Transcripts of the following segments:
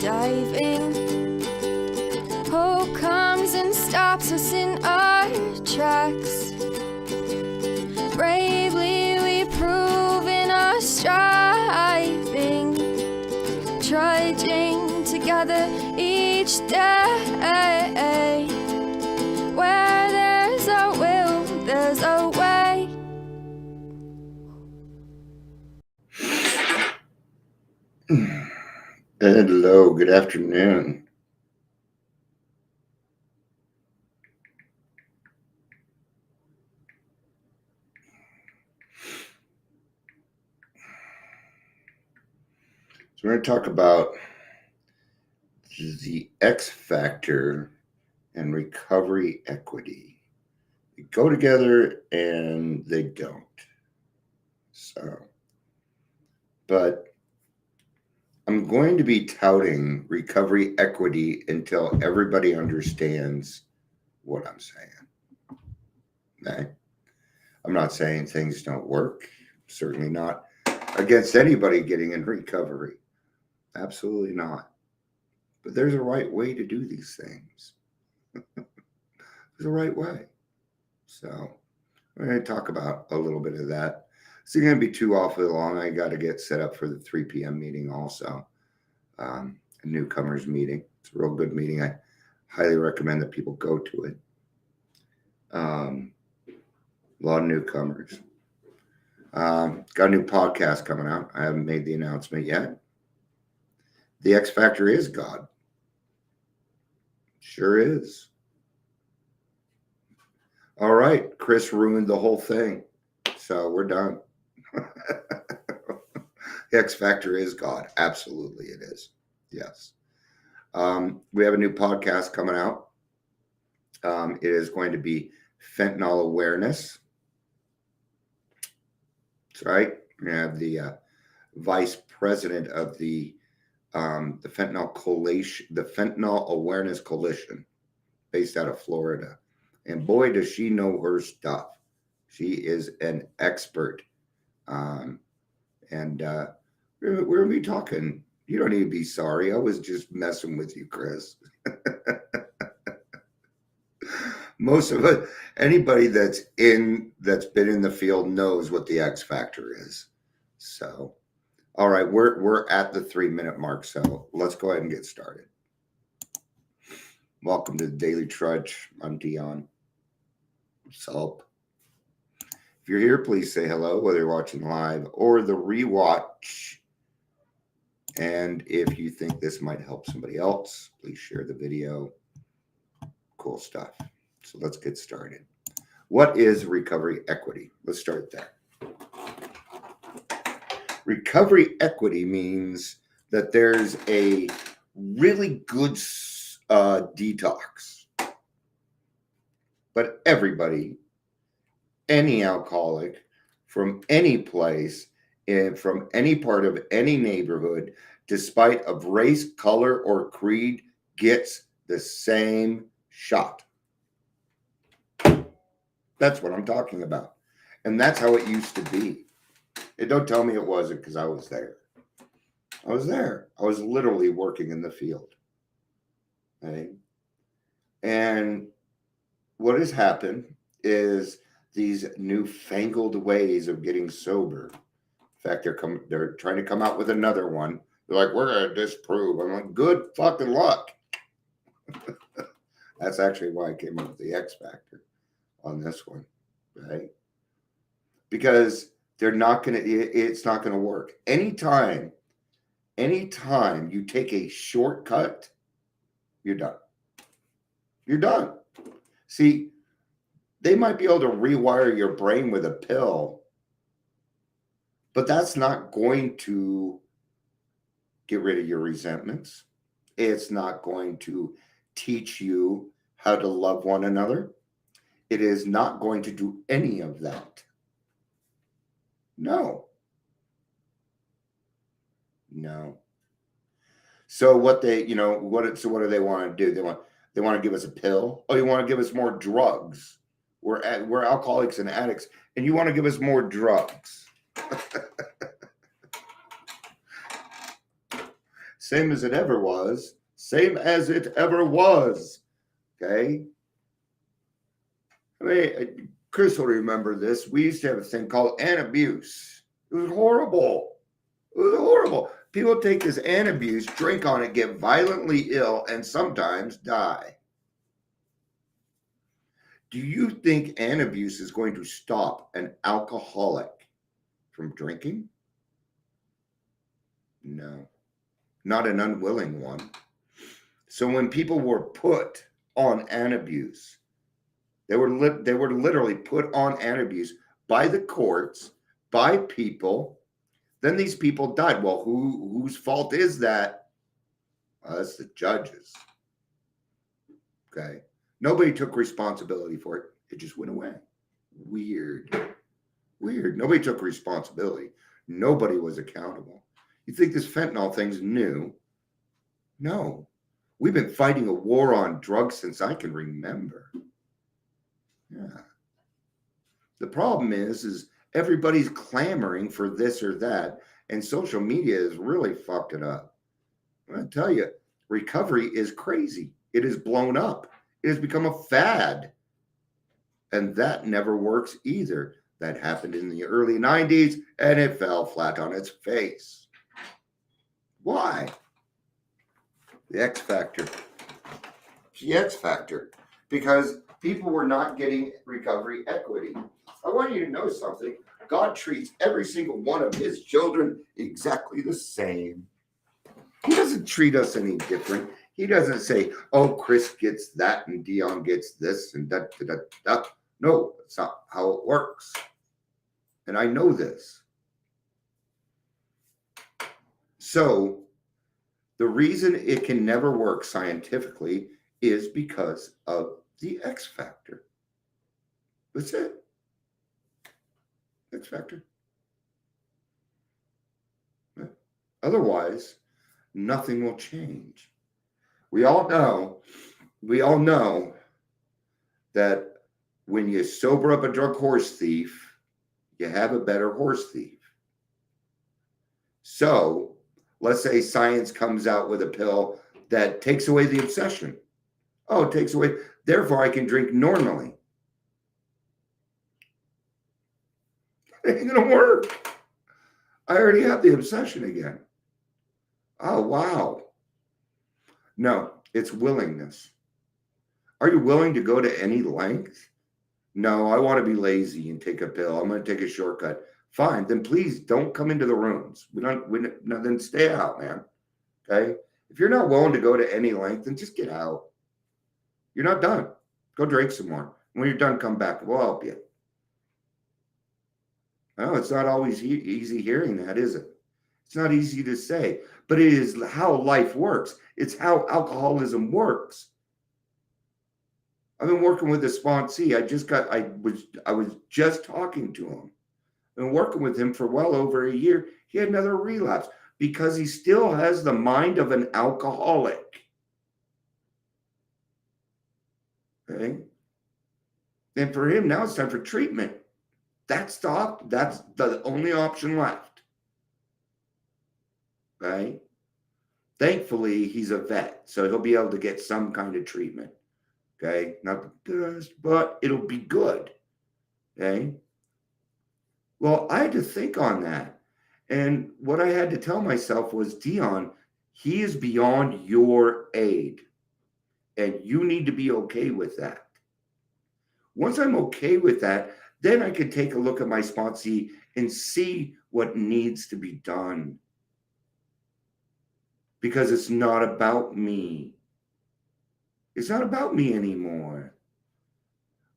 diving. Hope comes and stops us in our tracks. Bravely we prove in our striving, trudging together each day. Where there's a will, there's a way. Hello, good afternoon. So we're going to talk about the X factor and recovery equity. They go together and they don't. But I'm going to be touting recovery equity until everybody understands what I'm saying. Okay? I'm not saying things don't work. Certainly not against anybody getting in recovery. Absolutely not. But there's a right way to do these things. There's a right way. So we're going to talk about a little bit of that. It's going to be too awfully long. I got to get set up for the 3 p.m. meeting also. A newcomers meeting. It's a real good meeting. I highly recommend that people go to it. A lot of newcomers. Got a new podcast coming out. I haven't made the announcement yet. The X Factor is God. Sure is. All right. Chris ruined the whole thing. So we're done. The X Factor is God. Absolutely it is. Yes. We have a new podcast coming out. It is going to be fentanyl awareness. That's right. We have the vice president of the fentanyl coalition, the Fentanyl Awareness Coalition, based out of Florida. And boy, does she know her stuff. She is an expert. And we're going to be talking. You don't need to be sorry. I was just messing with you, Chris. Most of it, anybody that's been in the field knows what the X factor is. So, all right, we're at the 3-minute mark. So let's go ahead and get started. Welcome to the Daily Trudge. I'm Dion. What's up? If you're here, please say hello, whether you're watching live or the rewatch. And if you think this might help somebody else, please share the video. Cool stuff. So let's get started. What is recovery equity? Let's start there. Recovery equity means that there's a really good detox. But everybody, any alcoholic from any place, and from any part of any neighborhood, despite of race, color, or creed, gets the same shot. That's what I'm talking about. And that's how it used to be. And don't tell me it wasn't, because I was there. I was there. I was literally working in the field. Okay? And what has happened is these newfangled ways of getting sober. In fact, they're trying to come out with another one. They're like, we're going to disprove. I'm like, good fucking luck. That's actually why I came up with the X factor on this one, right? Because it's not going to work. Anytime you take a shortcut, you're done. You're done. See, they might be able to rewire your brain with a pill, but that's not going to get rid of your resentments. It's not going to teach you how to love one another. It is not going to do any of that. No. So what do they want to do? They want to give us a pill. Oh, you want to give us more drugs? We're alcoholics and addicts, and you want to give us more drugs. Same as it ever was. Same as it ever was. Okay? I mean, Chris will remember this. We used to have a thing called anabuse. It was horrible. It was horrible. People take this anabuse, drink on it, get violently ill, and sometimes die. Do you think anabuse is going to stop an alcoholic from drinking? No, not an unwilling one. So when people were put on anabuse, they were literally put on anabuse by the courts, by people. Then these people died. Well, whose fault is that? That's the judges. Okay. Nobody took responsibility for it. It just went away. Weird. Nobody took responsibility. Nobody was accountable. You think this fentanyl thing's new? No. We've been fighting a war on drugs since I can remember. Yeah. The problem is everybody's clamoring for this or that, and social media has really fucked it up. I'm going to tell you, recovery is crazy. It is blown up. It has become a fad. And that never works either. That happened in the early 90s, and it fell flat on its face. Why? The X factor. The X factor. Because people were not getting recovery equity. I want you to know something. God treats every single one of his children exactly the same. He doesn't treat us any different. He doesn't say, oh, Chris gets that and Dion gets this and that. No, that's not how it works. And I know this. So the reason it can never work scientifically is because of the X factor. That's it. X factor. Otherwise, nothing will change. We all know that when you sober up a drunk horse thief, you have a better horse thief. So let's say science comes out with a pill that takes away the obsession. Oh, it takes away, therefore I can drink normally. It ain't gonna work. I already have the obsession again. Oh, wow. No, it's willingness. Are you willing to go to any length? No, I want to be lazy and take a pill. I'm going to take a shortcut. Fine, then please don't come into the rooms. Then stay out, man. Okay? If you're not willing to go to any length, then just get out. You're not done. Go drink some more. When you're done, come back. We'll help you. No, it's not always easy hearing that, is it? It's not easy to say, but it is how life works. It's how alcoholism works. I've been working with a sponsee. I was just talking to him. I've been working with him for well over a year. He had another relapse because he still has the mind of an alcoholic. Okay. And for him, now it's time for treatment. That's the only option left. Right? Thankfully, he's a vet, so he'll be able to get some kind of treatment. Okay, not the best, but it'll be good. Okay. Well, I had to think on that. And what I had to tell myself was, Dion, he is beyond your aid. And you need to be okay with that. Once I'm okay with that, then I can take a look at my sponsee and see what needs to be done. Because it's not about me. It's not about me anymore.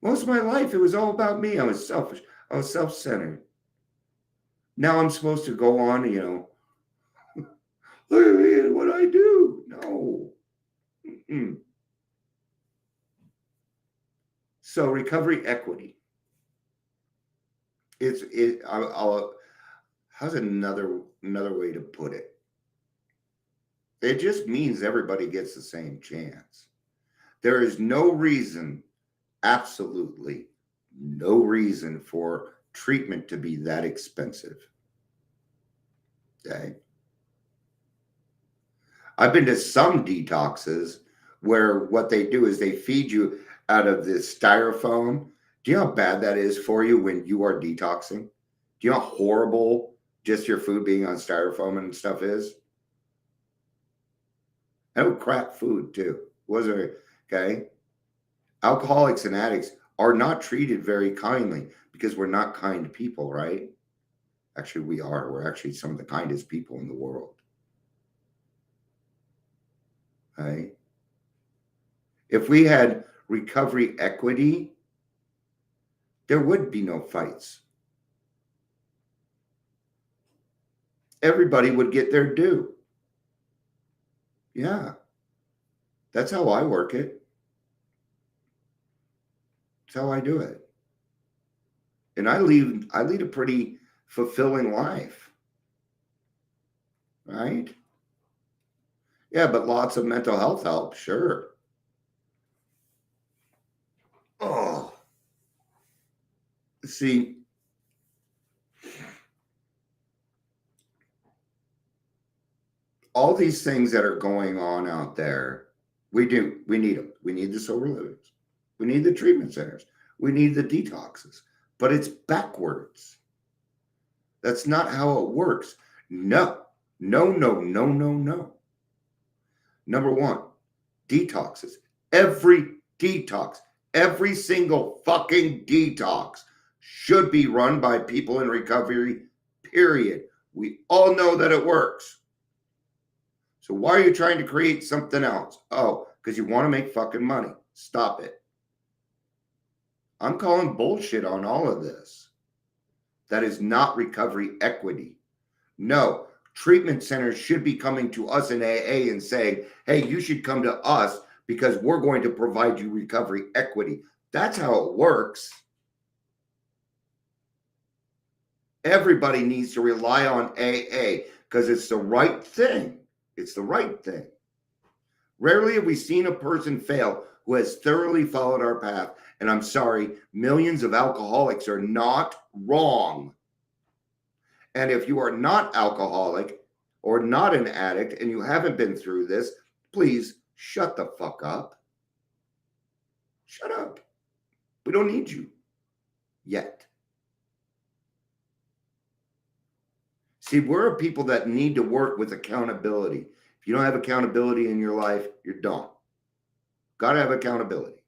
Most of my life, it was all about me. I was selfish. I was self-centered. Now I'm supposed to go on, look at me and what I do. No. Mm-mm. So recovery equity. How's another way to put it? It just means everybody gets the same chance. There is no reason, absolutely no reason for treatment to be that expensive. Okay. I've been to some detoxes where what they do is they feed you out of this styrofoam. Do you know how bad that is for you when you are detoxing? Do you know how horrible just your food being on styrofoam and stuff is? Oh, crap food too. Was it okay? Alcoholics and addicts are not treated very kindly because we're not kind people, right? Actually, we are. We're actually some of the kindest people in the world. Right? If we had recovery equity, there would be no fights. Everybody would get their due. Yeah. That's how I work it. That's how I do it. And I lead a pretty fulfilling life. Right? Yeah, but lots of mental health help, sure. Oh, see, all these things that are going on out there, we need them. We need the sober livings. We need the treatment centers. We need the detoxes. But it's backwards. That's not how it works. No, no, no, no, no, no. Number one, detoxes. Every detox, every single fucking detox should be run by people in recovery, period. We all know that it works. So why are you trying to create something else? Oh, because you want to make fucking money. Stop it. I'm calling bullshit on all of this. That is not recovery equity. No, treatment centers should be coming to us in AA and saying, hey, you should come to us because we're going to provide you recovery equity. That's how it works. Everybody needs to rely on AA because it's the right thing. It's the right thing. Rarely have we seen a person fail who has thoroughly followed our path. And I'm sorry, millions of alcoholics are not wrong. And if you are not alcoholic or not an addict and you haven't been through this, please shut the fuck up. Shut up. We don't need you yet. See, we're people that need to work with accountability. If you don't have accountability in your life, you're done. Got to have accountability.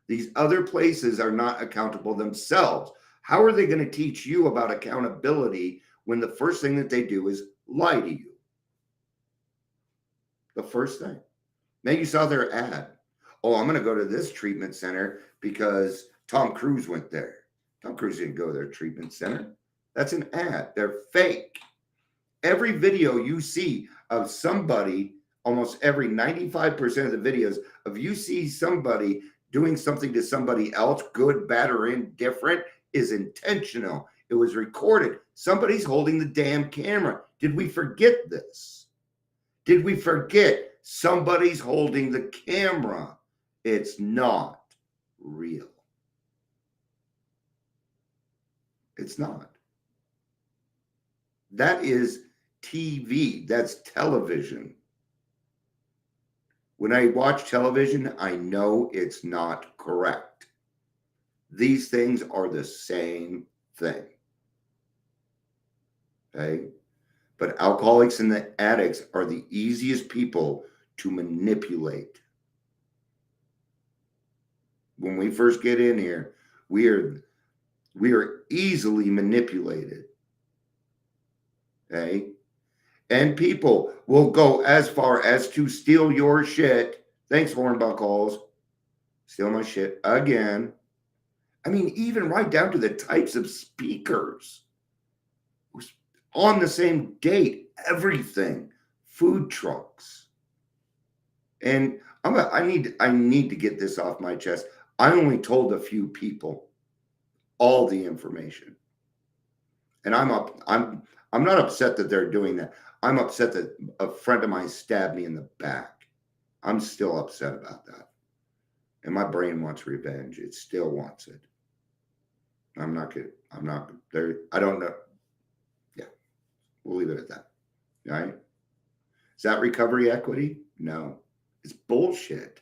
These other places are not accountable themselves. How are they going to teach you about accountability when the first thing that they do is lie to you? The first thing. Now you saw their ad. Oh, I'm going to go to this treatment center because Tom Cruise went there. Tom Cruise didn't go to their treatment center. That's an ad. They're fake. Every video you see of somebody, almost every 95% of the videos of you see somebody doing something to somebody else, good, bad, or indifferent, is intentional. It was recorded. Somebody's holding the damn camera. Did we forget this? Did we forget somebody's holding the camera? It's not real. It's not. That is TV. That's television. When I watch television, I know it's not correct. These things are the same thing. Okay? But alcoholics and the addicts are the easiest people to manipulate. When we first get in here, we are easily manipulated. Okay? And people will go as far as to steal your shit. Thanks, Hornbuckles. Steal my shit again. I mean, even right down to the types of speakers. On the same date, everything. Food trucks. And I need to get this off my chest. I only told a few people all the information. And I'm not upset that they're doing that. I'm upset that a friend of mine stabbed me in the back. I'm still upset about that. And my brain wants revenge. It still wants it. I'm not there. I don't know. Yeah. We'll leave it at that. All right. Is that recovery equity? No. It's bullshit.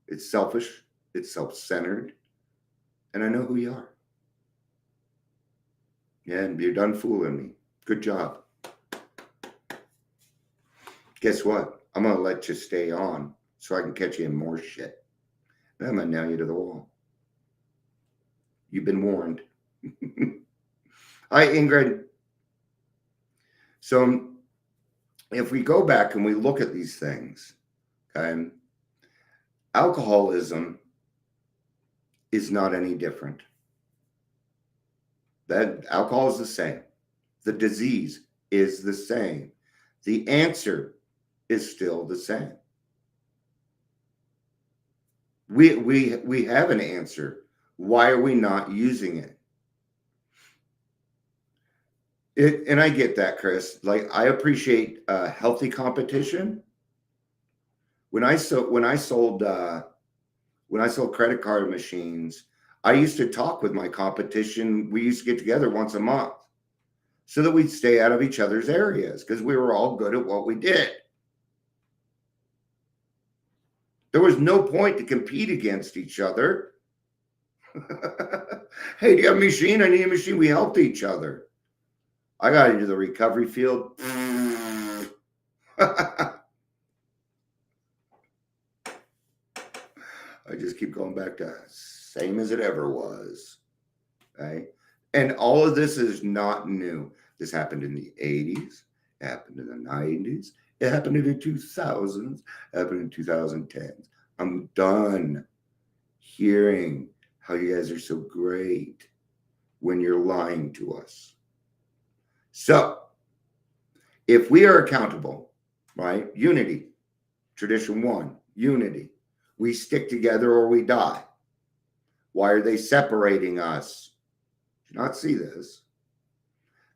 It's selfish. It's self-centered. And I know who you are. Yeah, and you're done fooling me. Good job. Guess what? I'm going to let you stay on so I can catch you in more shit. Then I'm going to nail you to the wall. You've been warned. Hi, Ingrid. So if we go back and we look at these things, okay, alcoholism is not any different. That alcohol is the same. The disease is the same. The answer is still the same. We have an answer. Why are we not using it? And I get that, Chris. Like, I appreciate healthy competition. When I sold credit card machines, I used to talk with my competition. We used to get together once a month so that we'd stay out of each other's areas because we were all good at what we did. There was no point to compete against each other. Hey, do you have a machine? I need a machine. We helped each other. I got into the recovery field. I just keep going back to same as it ever was. Right? And all of this is not new. This happened in the 80s. It happened in the 90s. It happened in the 2000s. It happened in 2010s. I'm done hearing how you guys are so great when you're lying to us. So, if we are accountable, right? Unity, tradition 1, unity. We stick together or we die. Why are they separating us? Do you not see this?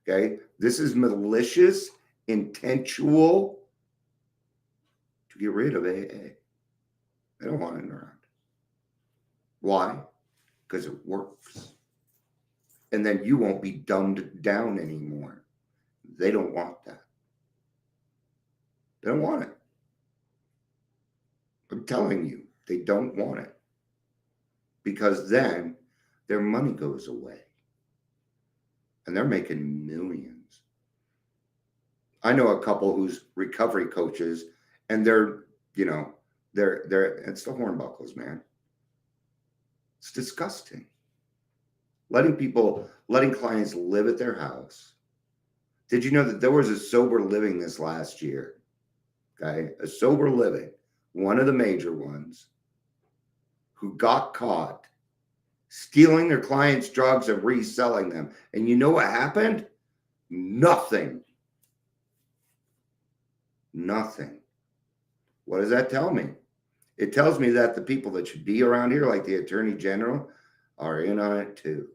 Okay, this is malicious, intentional to get rid of AA. They don't want it around. Why? Because it works. And then you won't be dumbed down anymore. They don't want that. They don't want it. I'm telling you, they don't want it. Because then their money goes away. And they're making millions. I know a couple who's recovery coaches, and they're it's the hornbuckles, man. It's disgusting. Letting clients live at their house. Did you know that there was a sober living this last year? Okay, a sober living, one of the major ones, who got caught stealing their clients' drugs and reselling them. And you know what happened? Nothing. Nothing. What does that tell me? It tells me that the people that should be around here, like the Attorney General, are in on it too.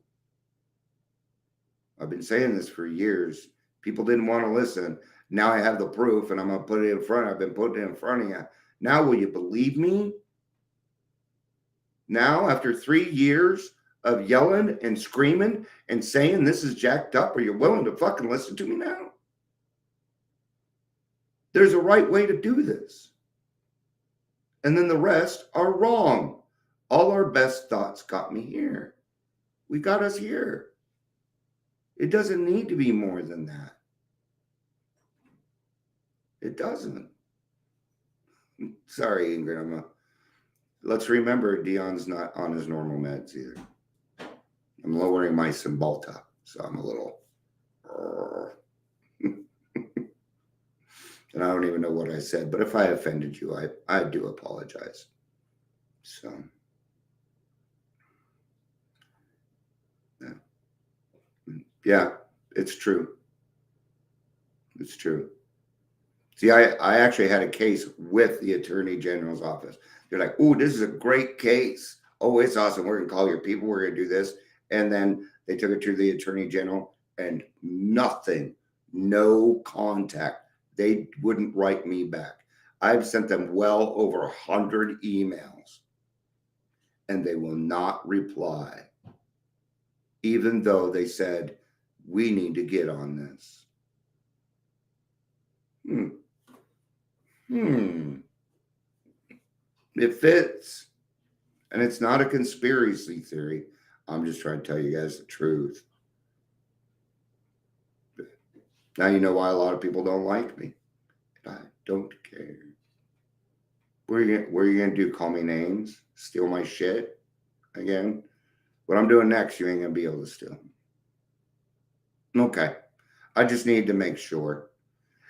I've been saying this for years. People didn't want to listen. Now I have the proof, and I'm going to put it in front. I've been putting it in front of you. Now, will you believe me? Now, after 3 years of yelling and screaming and saying this is jacked up, are you willing to fucking listen to me now? There's a right way to do this. And then the rest are wrong. All our best thoughts got me here. We got us here. It doesn't need to be more than that. It doesn't. Sorry, Ingrid. Let's remember Dion's not on his normal meds either. I'm lowering my Cymbalta, so I'm a little... And I don't even know what I said, but if I offended you, I do apologize. So, yeah, it's true. It's true. See, I actually had a case with the Attorney General's office. They're like, oh, this is a great case. Oh, it's awesome. We're going to call your people. We're going to do this. And then they took it to the Attorney General and nothing, no contact. They wouldn't write me back. I've sent them well over 100 emails and they will not reply, even though they said, we need to get on this. It fits. And it's not a conspiracy theory. I'm just trying to tell you guys the truth. Now you know why a lot of people don't like me. I don't care. What are you gonna do? Call me names? Steal my shit again? What I'm doing next, you ain't gonna be able to steal. Okay. I just need to make sure.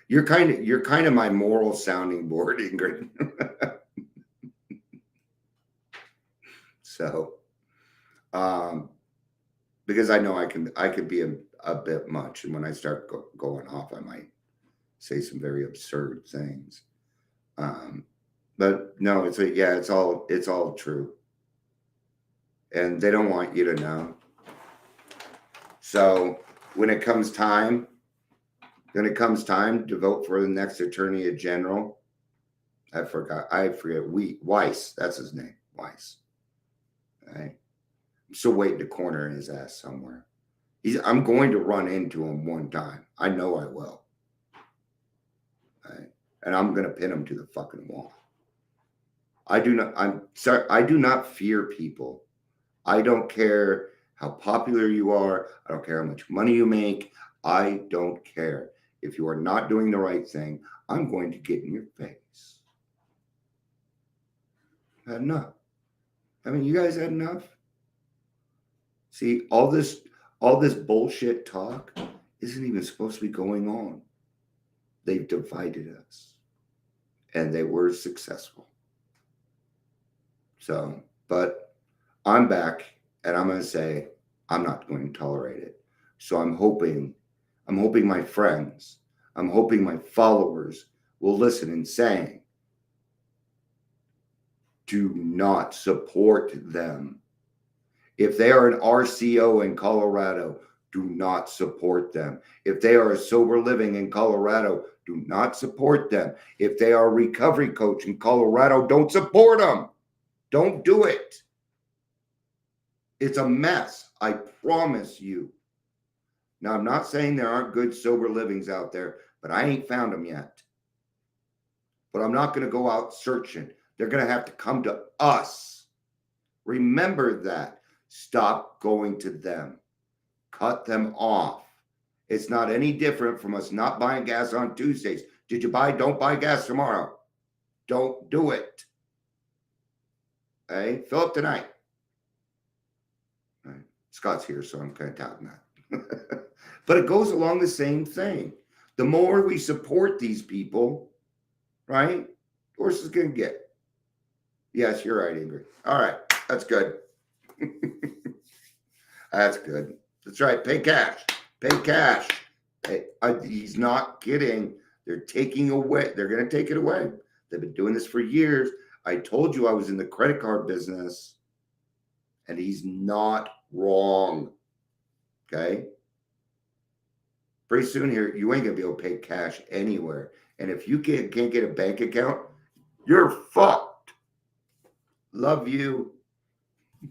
You're kind of my moral sounding board, Ingrid. So, because I know I could be a bit much, and when I start going off, I might say some very absurd things. But no, it's all true, and they don't want you to know. So when it comes time to vote for the next Attorney General, I forget Weiss. That's his name, Weiss. Right? I'm still waiting to corner his ass somewhere. I'm going to run into him one time. I know I will. Right? And I'm going to pin him to the fucking wall. I'm sorry. I do not fear people. I don't care how popular you are. I don't care how much money you make. I don't care. If you are not doing the right thing, I'm going to get in your face. Had enough. I mean, you guys had enough. See, all this bullshit talk isn't even supposed to be going on. They've divided us, and they were successful. So, but I'm back, and I'm going to say I'm not going to tolerate it. So I'm hoping my friends, I'm hoping my followers will listen and saying, do not support them. If they are an RCO in Colorado, do not support them. If they are a sober living in Colorado, do not support them. If they are a recovery coach in Colorado, don't support them. Don't do it. It's a mess. I promise you. Now, I'm not saying there aren't good sober livings out there, but I ain't found them yet. But I'm not going to go out searching. They're going to have to come to us. Remember that. Stop going to them. Cut them off. It's not any different from us not buying gas on Tuesdays. Did you buy? Don't buy gas tomorrow. Don't do it. Hey, fill up tonight. Right. Scott's here, so I'm kind of touting that. But it goes along the same thing. The more we support these people, right, the worse it's going to get. Yes, you're right, Ingrid. All right, that's good. That's good. That's right. Pay cash. Pay cash. He's not kidding. They're taking away. They're going to take it away. They've been doing this for years. I told you I was in the credit card business, and he's not wrong. Okay? Pretty soon here, you ain't going to be able to pay cash anywhere. And if you can't get a bank account, you're fucked. Love you.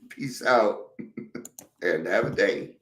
Peace out. And have a day.